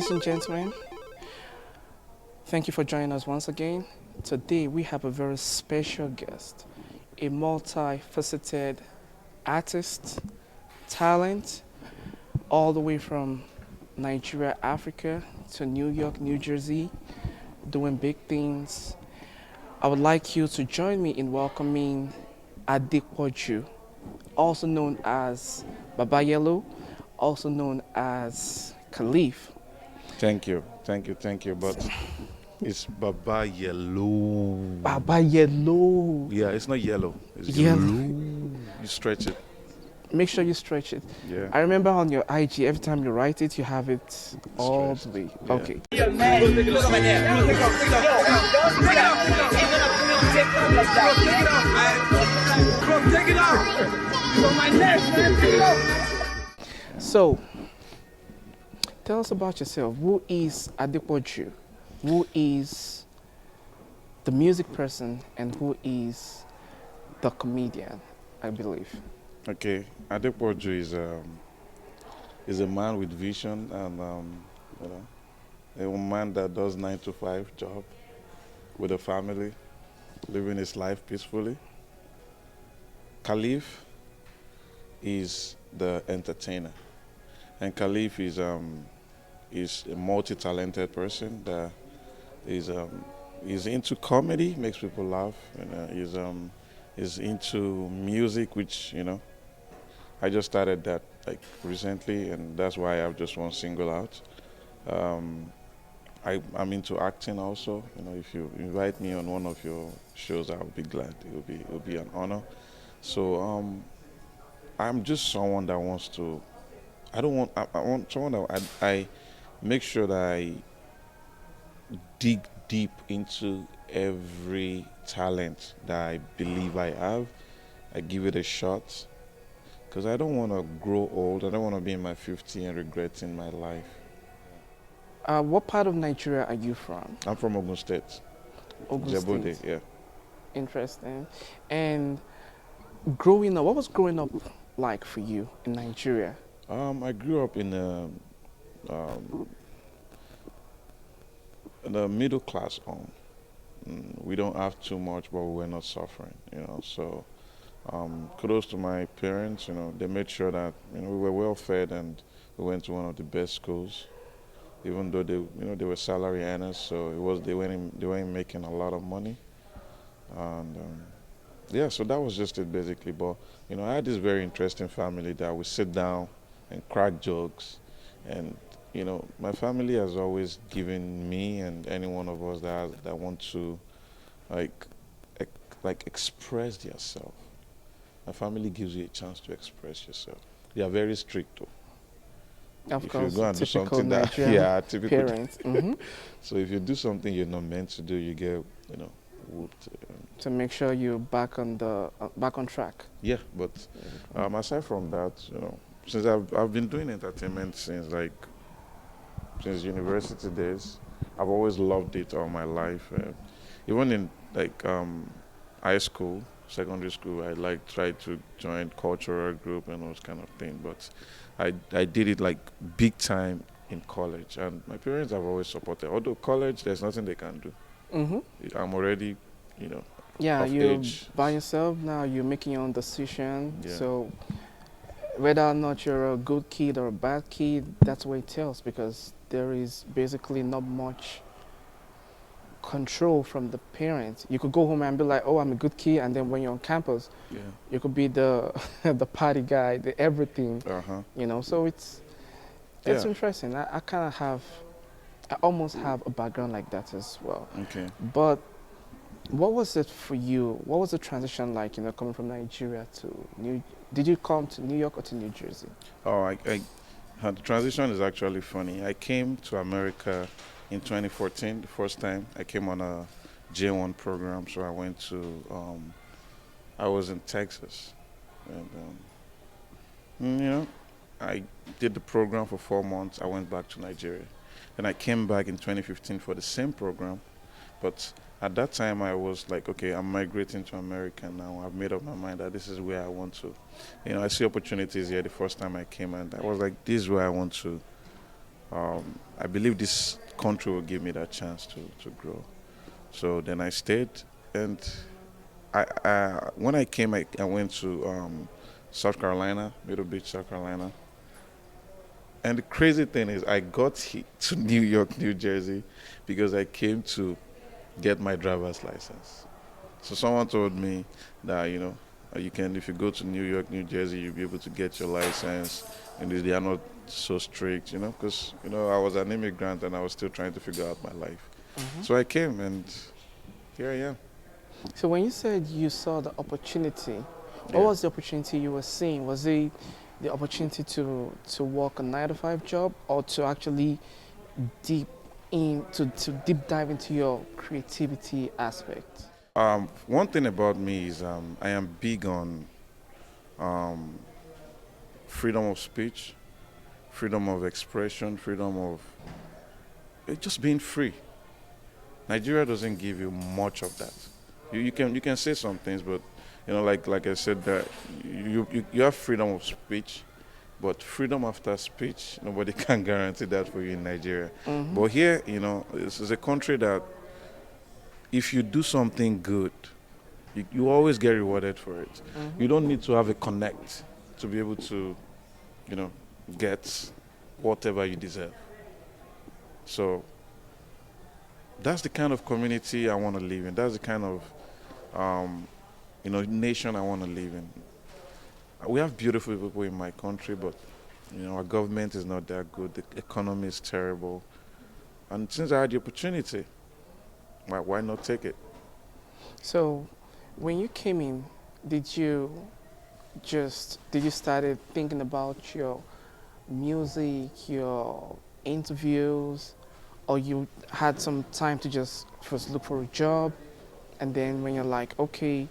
Ladies and gentlemen, thank you for joining us once again. Today we have a very special guest, a multifaceted artist, talent, all the way from Nigeria, Africa to New York, New Jersey, doing big things. I would like you to join me in welcoming Adepoju, also known as Baba Yellow, also known as Caliph. Thank you. But it's Baba Yellow. Baba Yellow. Yeah, it's not yellow. It's Yellow. yellow. You stretch it. Make sure you stretch it. Yeah. I remember on your IG, every time you write it, you have it all the Stretched. way. Yeah. Okay. So, tell us about yourself. Who is Adepoju? Who is the music person and who is the comedian, I believe? Okay. Adepoju is a man with vision and a man that does 9 to 5 job with a family, living his life peacefully. Caliph is the entertainer, and Caliph is a multi-talented person that is into comedy, makes people laugh, and is into music, which I just started that like recently, and that's why I have just one single out. Um, I'm into acting also. If you invite me on one of your shows, I would be glad. It will be an honor. So I'm just someone that wants to. I don't want. I want someone that I make sure that I dig deep into every talent that I believe I have. I give it a shot because I don't want to grow old. I don't want to be in my 50s and regretting my life. What part of Nigeria are you from? I'm from Ogun State. Ogun Jebode, State. yeah. Interesting. And growing up, what was growing up like for you in Nigeria? I grew up in a middle class home. We don't have too much, but we're not suffering. So kudos to my parents. They made sure that we were well fed and we went to one of the best schools. Even though they were salary earners, so they weren't making a lot of money, and yeah, so that was just it basically. But I had this very interesting family that we sit down and crack jokes, and my family has always given me and any one of us that want to like express yourself. My family gives you a chance to express yourself. They are very strict though. Of If course, you go and do typical something that Nigerian typical. parents. So if you do something you're not meant to do, you get whooped. To make sure you're back on track. Yeah, but aside from that, since I've been doing entertainment since university days, I've always loved it all my life. Even in high school, secondary school, I tried to join cultural group and those kind of things, but I did it like big time in college, and my parents have always supported. Although college, there's nothing they can do. Mm-hmm. I'm already, Yeah, of you're age. by yourself now. You're making your own decision. Yeah. So whether or not you're a good kid or a bad kid, that's what it tells, because there is basically not much control from the parents. You could go home and be like, "Oh, I'm a good kid," and then when you're on campus, Yeah. you could be the the party guy, the everything. So it's Yeah. interesting. I almost have a background like that as well. Okay. But what was it for you? What was the transition like, coming from Nigeria to did you come to New York or to New Jersey? Oh, the transition is actually funny. I came to America in 2014, the first time. I came on a J1 program, so I went to, I was in Texas. And, I did the program for 4 months. I went back to Nigeria. Then I came back in 2015 for the same program. But at that time, I was like, okay, I'm migrating to America now. I've made up my mind that this is where I want to. I see opportunities here the first time I came, and I was like, this is where I want to I believe this country will give me that chance to grow. So then I stayed, and when I came, I went to South Carolina, Middle Beach, South Carolina. And the crazy thing is, I got to New York, New Jersey, because I came to get my driver's license. So someone told me that, you can, if you go to New York, New Jersey, you'll be able to get your license, and they are not so strict, because I was an immigrant and I was still trying to figure out my life. So I came, and here I am. So when you said you saw the opportunity, what Yeah. was the opportunity you were seeing? Was it the opportunity to work a 9 to 5 job, or to actually deep to deep dive into your creativity aspect? One thing about me is I am big on um, freedom of speech, freedom of expression, freedom of just being free. Nigeria doesn't give you much of that. You can say some things, but like I said, that you have freedom of speech, but freedom after speech, nobody can guarantee that for you in Nigeria. But here, this is a country that if you do something good, you always get rewarded for it. You don't need to have a connect to be able to, you know, get whatever you deserve. So that's the kind of community I want to live in. That's the kind of, nation I want to live in. We have beautiful people in my country, but our government is not that good. The economy is terrible. And since I had the opportunity, why not take it? So when you came in, did you started thinking about your music, your interviews, or you had some time to just first look for a job, and then when you're like, okay,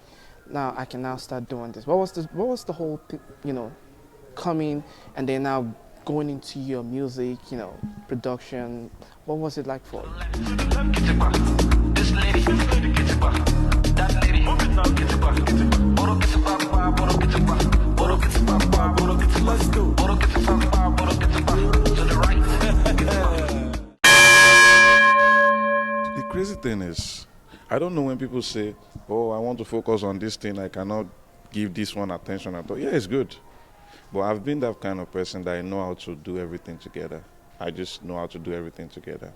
now I can now start doing this. What was the whole coming and then now going into your music, production? What was it like for you? The crazy thing is, I don't know when people say, "Oh, I want to focus on this thing. I cannot give this one attention at all." Yeah, it's good, but I've been that kind of person that I know how to do everything together. I just know how to do everything together.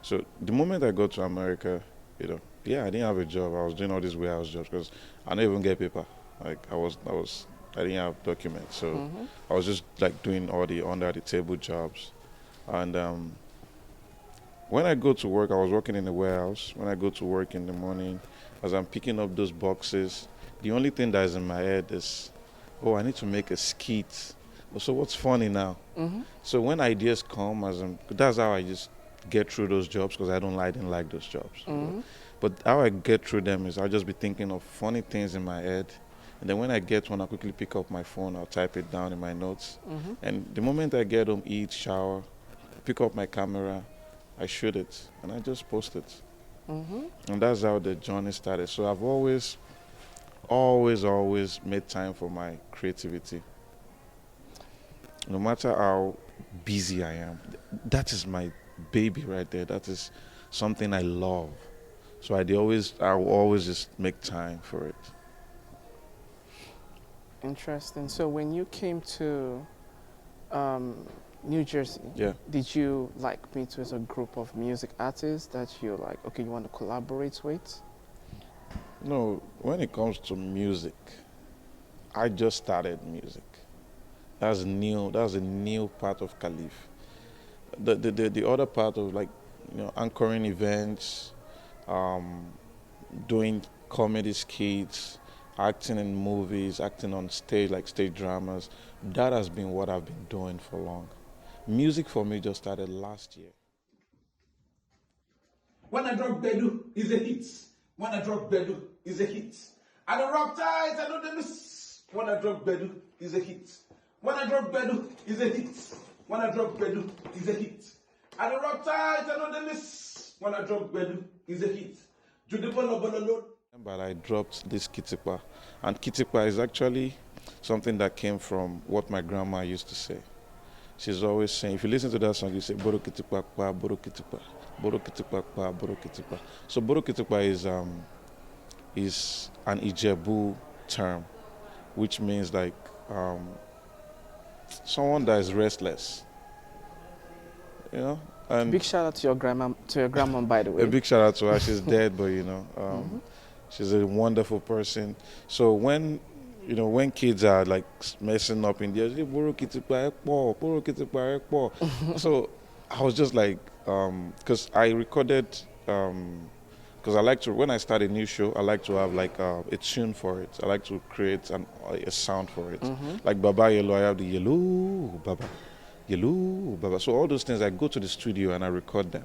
So the moment I got to America, I didn't have a job. I was doing all these warehouse jobs because I didn't even get paper. Like I didn't have documents. So I was just like doing all the under the table jobs. And when I go to work, I was working in the warehouse. When I go to work in the morning, as I'm picking up those boxes, the only thing that is in my head is, oh, I need to make a skit. So what's funny now? So when ideas come, that's how I just get through those jobs because I didn't like those jobs. But how I get through them is I'll just be thinking of funny things in my head. And then when I get one, I'll quickly pick up my phone, I'll type it down in my notes. And the moment I get home, eat, shower, pick up my camera, I shoot it, and I just post it. And that's how the journey started. So I've always made time for my creativity. No matter how busy I am, that is my baby right there. That is something I love. So I will always just make time for it. Interesting. So when you came to New Jersey, Yeah. did you meet with a group of music artists that you okay, you want to collaborate with? No, when it comes to music, I just started music. That's new. That's a new part of Caliph. The other part of anchoring events, doing comedy skits, acting in movies, acting on stage like stage dramas. That has been what I've been doing for long. Music for me just started last year. When I drop Bedu, is a hit. When I drop Bedu, is a hit. I don't rock tight, I don't miss. When I drop Bedu, is a hit. When I drop Bedu, is a hit. When I drop Bedu, is a hit. I don't rock tight, I don't miss. When I drop Bedu, is a hit. But I dropped this Kitipa. And Kitipa is actually something that came from what my grandma used to say. she's always saying, if you listen to that song, you say Borokitipakpa, Borokitipakpa, Borokitipakpa, Borokitipakpa. So Borokitipakpa is an Ijebu term, which means like someone that is restless, you know. And Big shout out to your grandma, by the way. a big shout out to her. She's dead, but you know, she's a wonderful person. So when kids are like messing up in there, they borrow kitipa ekpo, borrow kitipa ekpo. So I was just like, because I recorded, because I like to, when I start a new show, I like to have like a tune for it. I like to create a sound for it. Like Baba Yellow, I have the Yellow Baba. Yellow Baba. So all those things, I go to the studio and I record them.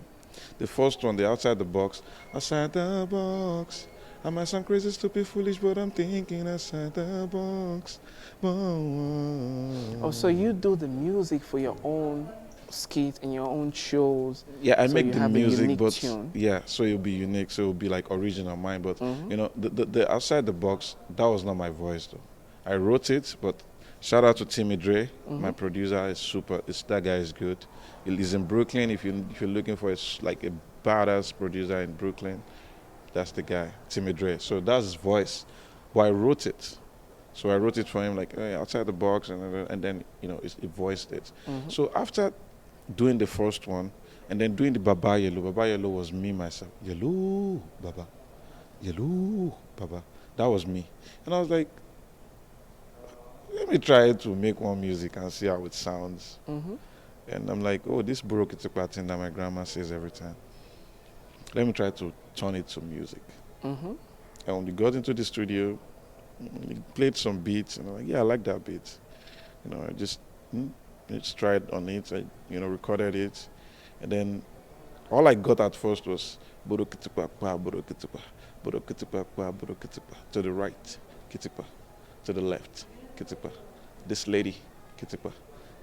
The first one, the outside the box. I might sound crazy, stupid, foolish, but I'm thinking outside the box. Oh, so you do the music for your own skits and your own shows? Yeah, I so make you the have music, a unique but tune. yeah, so it'll be unique, so it'll be like original mine. But you know, the outside the box, that was not my voice though. I wrote it, but shout out to Timmy Dre, my producer is super. That guy is good. He's in Brooklyn. If you're looking for like a badass producer in Brooklyn, that's the guy, Timmy Dre. So that's his voice. But I wrote it. So I wrote it for him like hey, outside the box, and then you know he voiced it. So after doing the first one, and then doing the Baba Yellow was me myself. Yellow Baba, Yellow Baba. That was me, and I was like, let me try to make one music and see how it sounds. And I'm like, oh, this Borokitipakpa thing that my grandma says every time. Let me try to turn it to music. And when we got into the studio, we played some beats, and I'm like, yeah, I like that beat. You know, I just tried on it. I, recorded it, and then all I got at first was Borokitipakpa, Borokitipakpa, Borokitipakpa, Borokitipakpa. To the right, Kitipa. To the left, Kitipa. This lady, Kitipa.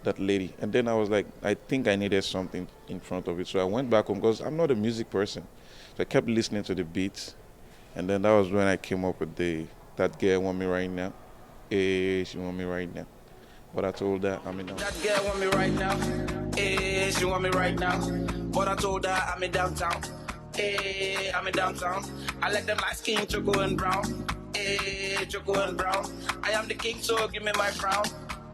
That lady. And then I was like, I think I needed something in front of it. So I went back home because I'm not a music person. So I kept listening to the beats. And then that was when I came up with that girl want me right now. Hey, she want me right now. But I told her, I'm in downtown. That girl want me right now. Hey, she want me right now. But I told her I'm in downtown. Hey, I'm in downtown. I like them light skin, choco and brown. Hey, choco and brown. I am the king, so give me my crown.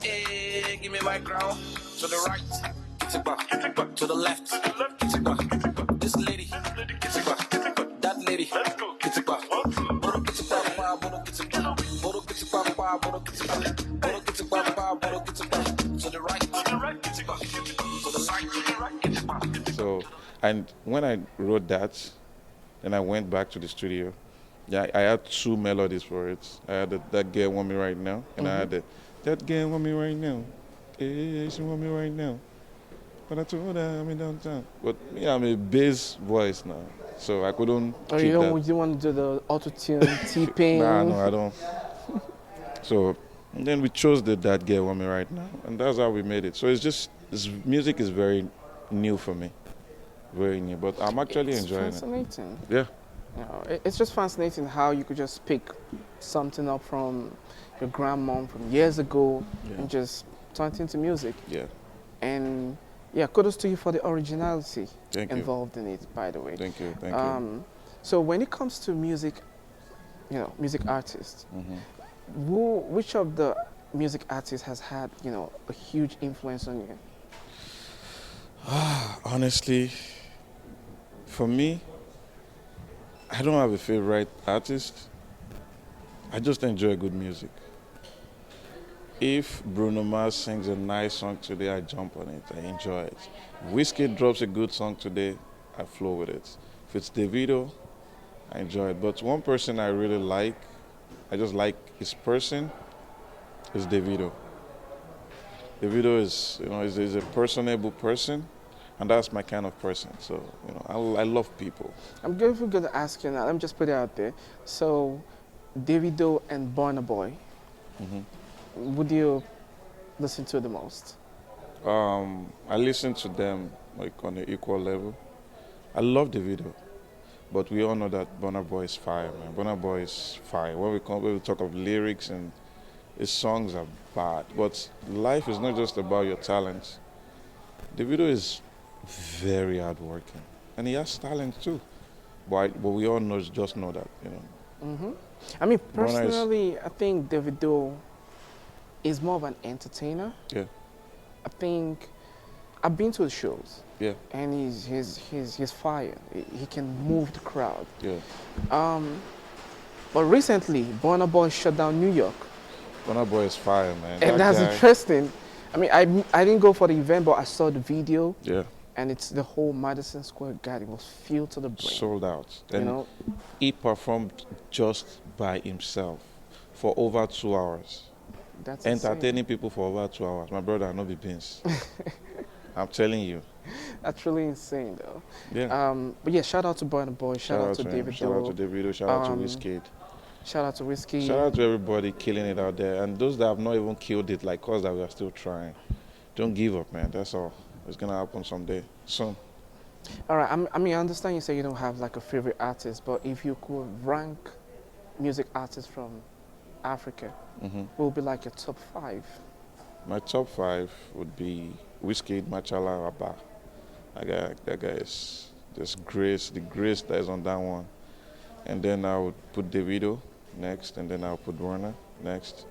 Hey, give me my crown. To the right, Kitipa. To the left, Kitipa. This lady, Kitipa. That lady, Kitipa. Boro Kitipa, Boro Kitipa. Boro Kitipa, Boro Kitipa. Boro Kitipa, Boro Kitipa. To the right, Kitipa. To the right, Kitipa. So, and when I wrote that, then I went back to the studio. Yeah, I had two melodies for it. I had that girl want me right now, and I had that girl want me right now. Hey, she want me right now. But I told her I'm in downtown. But yeah, I'm a bass voice now, so I couldn't Or keep that. you want to do the auto-tune, T-Pain? Nah, no, I don't. So and then we chose that girl want me right now, and that's how we made it. So this music is very new for me, very new. But I'm actually enjoying it. Fascinating. Yeah. It's just fascinating how you could just pick something up from your grandmom from years ago and just turn it into music. Yeah. And yeah, kudos to you for the originality Thank you. involved in it, by the way. Thank you. Thank you. So when it comes to music, music artists, which of the music artists has had, a huge influence on you? Honestly, for me, I don't have a favorite artist. I just enjoy good music. If Bruno Mars sings a nice song today, I jump on it. I enjoy it. Whiskey drops a good song today, I flow with it. If it's Davido, I enjoy it. But one person I really like, I just like his person, is Davido. Davido is a personable person. And that's my kind of person. So, I love people. I'm going to ask you now. Let me just put it out there. So, Davido and Burna Boy, would you listen to the most? I listen to them like on an equal level. I love Davido, but we all know that Burna Boy is fire, man. Burna Boy is fire. When we talk of lyrics and his songs are bad, but life is not just about your talents. Davido is very hardworking, and he has talent too. But we all just know that, you know. Hmm. I mean, Burna is, personally, I think Davido is more of an entertainer. yeah, I think I've been to his shows, yeah, and he's fire. He can move the crowd. yeah. But recently, Burna Boy shut down New York, Burna Boy is fire, man. and That that's guy, interesting. I mean, I didn't go for the event, but I saw the video, yeah, and it's the whole Madison Square Garden was filled to the brim. sold out. You And know, he performed just by himself for over 2 hours, that's entertaining insane. people for over 2 hours. My brother, I know be beans. I'm telling you. That's really insane, though. Yeah. But yeah, shout out to Burna Boy, shout out to him. David Shout out to Davido. Shout out to Wizkid. shout out to Whiskey. Shout out to everybody killing it out there, and those that have not even killed it, like us, that we are still trying. Don't give up, man. That's all. It's gonna happen someday, soon. All right, I mean, I understand you say you don't have like a favorite artist, but if you could rank music artists from Africa, what would be like your top 5? My top 5 would be Wizkid, Machala, Abba. That guy is just grace, the grace that is on that one. And then I would put Davido next, and then I'll put Warner next.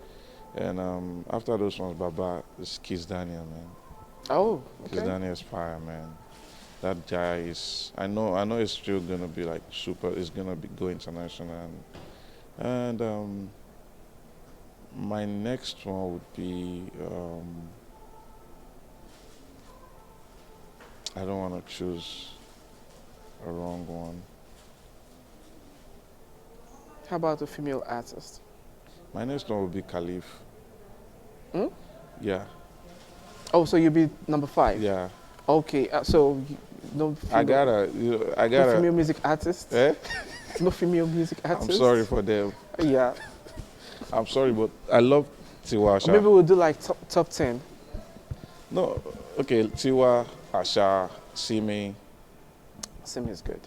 And after those ones, Baba is Kiss Daniel, man. Oh, Kiss okay. Daniel is fire, man. That guy is. I know it's still gonna be like super. It's gonna be go international, and my next one would be. I don't want to choose a wrong one. How about a female artist? My next one would be Caliph. Hmm? Yeah, Oh, so you'll be number 5? yeah. Okay, so no female, I no gotta. female music artist? Eh? No female music artist? I'm sorry for them. Yeah. I'm sorry, but I love Tiwa. Or maybe we'll do like top 10. No, okay, Tiwa, Asha, Simi. Simi is good.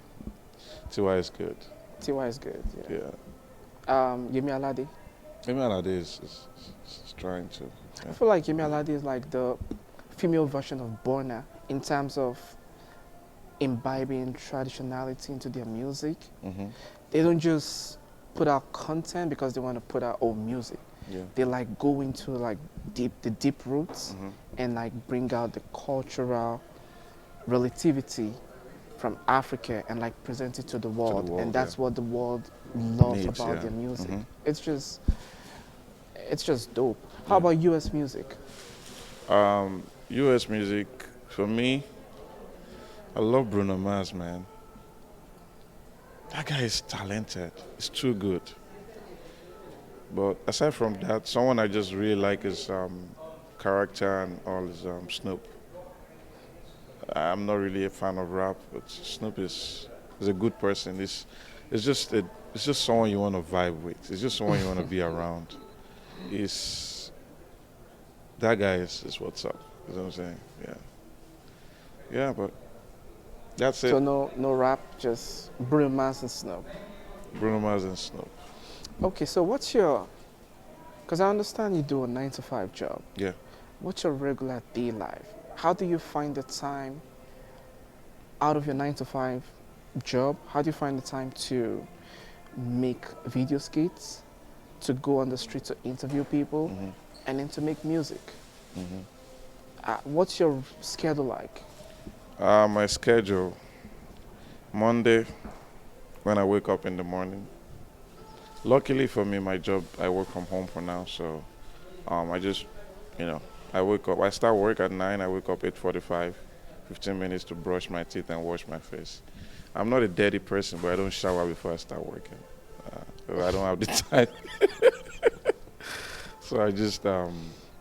Tiwa is good. Tiwa is good, yeah. Yeah. Yemi Alade. Maybe nowadays is trying to. I Yeah. feel like Yemi Alade is like the female version of Burna in terms of imbibing traditionality into their music. Mm-hmm. They don't just put out content because they want to put out old music. Yeah. They like go into like the deep roots Mm-hmm. and like bring out the cultural relativity from Africa and like present it to the world. world, And that's yeah. what the world loves Needs, about yeah. their music. Mhm. It's just dope. How Yeah. about US music? U.S. music, for me, I love Bruno Mars, man. That guy is talented. He's too good. But aside from that, someone I just really like is character and all is Snoop. I'm not really a fan of rap, but Snoop is a good person. It's just someone you want to vibe with. It's just someone you want to be around. That guy is what's up. You know what I'm saying? Yeah. Yeah, but that's So it. no rap, just Bruno Mars and Snoop. Bruno Mars and Snoop. Okay, so what's your, because I understand you do a 9 to 5 job. Yeah. What's your regular day life? How do you find the time out of your 9 to 5 job? How do you find the time to make video skits, to go on the street to interview people, Mm-hmm. and then to make music? Mm-hmm. What's your schedule like? My schedule, Monday, when I wake up in the morning. Luckily for me, my job, I work from home for now, so I just, I wake up, I start work at 9, I wake up 8:45, 15 minutes to brush my teeth and wash my face. I'm not a dirty person, but I don't shower before I start working. I don't have the time. So I just, I So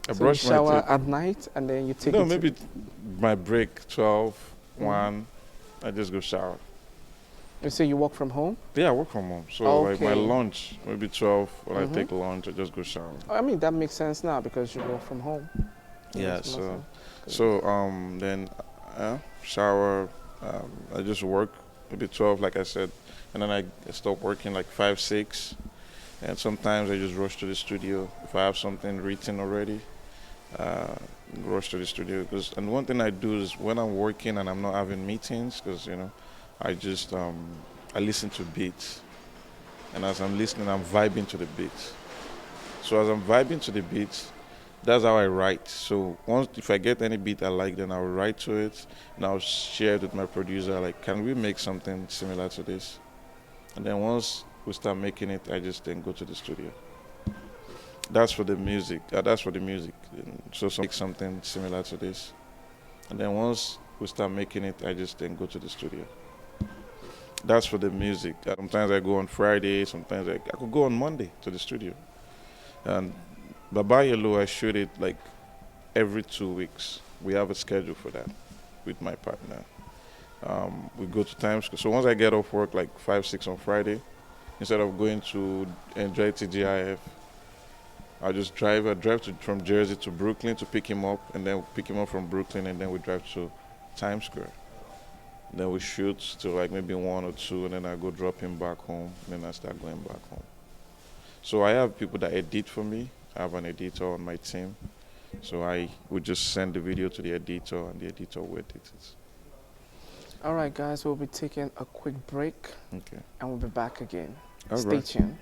you brush my shower teeth. at night and then you take No, it to- maybe my break, 12, 1, I just go shower. You say you work from home? Yeah, I work from home. So like my Okay. lunch, maybe 12, when I Mhm. take lunch, I just go shower. I mean, that makes sense now because you work from home. Yeah, Makes more sense. then shower, I just work, maybe 12, like I said, and then I stop working like 5, 6, and sometimes I just rush to the studio if I have something written already. rush to the studio. And one thing I do is when I'm working and I'm not having meetings, because I just I listen to beats, and as I'm listening, I'm vibing to the beats. So as I'm vibing to the beats, that's how I write. So if I get any beat I like, then I'll write to it, and I'll share it with my producer. Like, can we make something similar to this? And then once we start making it, I just then go to the studio. That's for the music. That's for the music. So make something similar to this, and then once we start making it, I just then go to the studio. That's for the music. Sometimes I go on Friday. Sometimes I could go on Monday to the studio. And Baba Yellooooooowww, I shoot it like every 2 weeks. We have a schedule for that with my partner. We go to Times Square. So once I get off work like 5, 6 on Friday, instead of going to enjoy TGIF, I just drive. From Jersey to Brooklyn to pick him up, and then pick him up from Brooklyn, and then we drive to Times Square. Then we shoot till like maybe 1 or 2, and then I go drop him back home, and then I start going back home. So I have people that edit for me. I have an editor on my team. So I would just send the video to the editor, and the editor will edit it. All right, guys, we'll be taking a quick break. Okay. And we'll be back again. All Stay right. tuned.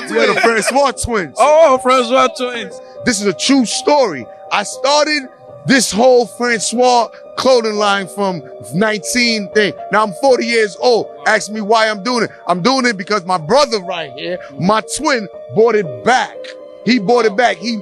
We are the Francois twins. Oh, Francois twins. This is a true story. I started this whole Francois clothing line from 19 thing. Now I'm 40 years old. Ask me why I'm doing it. I'm doing it because my brother right here, my twin, bought it back. He bought it back. He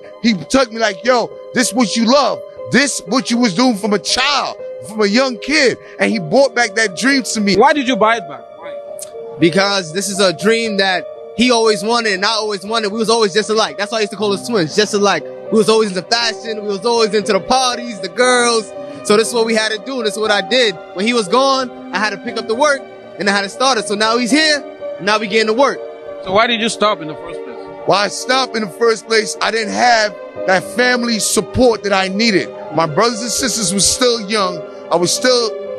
took me like, yo, this what you love. This what you was doing from a child, from a young kid. And he brought back that dream to me. Why did you buy it back? Why? Because this is a dream that he always wanted and I always wanted. We was always just alike. That's why I used to call us twins, just alike. We was always into fashion. We was always into the parties, the girls. So this is what we had to do. And this is what I did. When he was gone, I had to pick up the work and I had to start it. So now he's here. And now we getting to work. So why did you stop in the first place? Why I stopped in the first place, I didn't have that family support that I needed. My brothers and sisters were still young.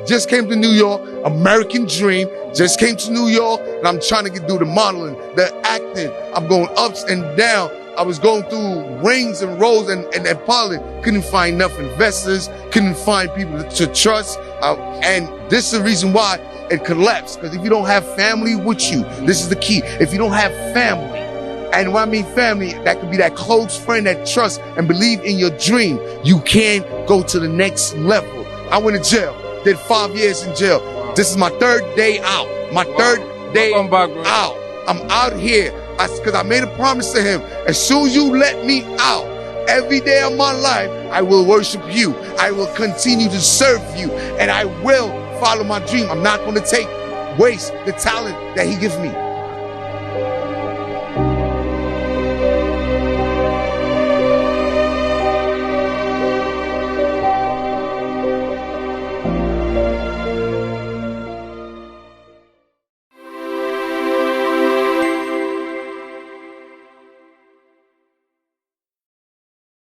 Just came to New York, American dream, just came to New York, and I'm trying to do the modeling, the acting. I'm going ups and down. I was going through rings and roles and piling. Couldn't find enough investors, couldn't find people to trust. And this is the reason why it collapsed. Because if you don't have family with you, this is the key. If you don't have family, and when I mean family, that could be that close friend that trusts and believe in your dream, you can go to the next level. I went to jail. Did 5 years in jail. This is my 3rd day out. My 3rd day out. I'm out here. Because I made a promise to him. As soon as you let me out, every day of my life, I will worship you. I will continue to serve you. And I will follow my dream. I'm not going to waste the talent that he gives me.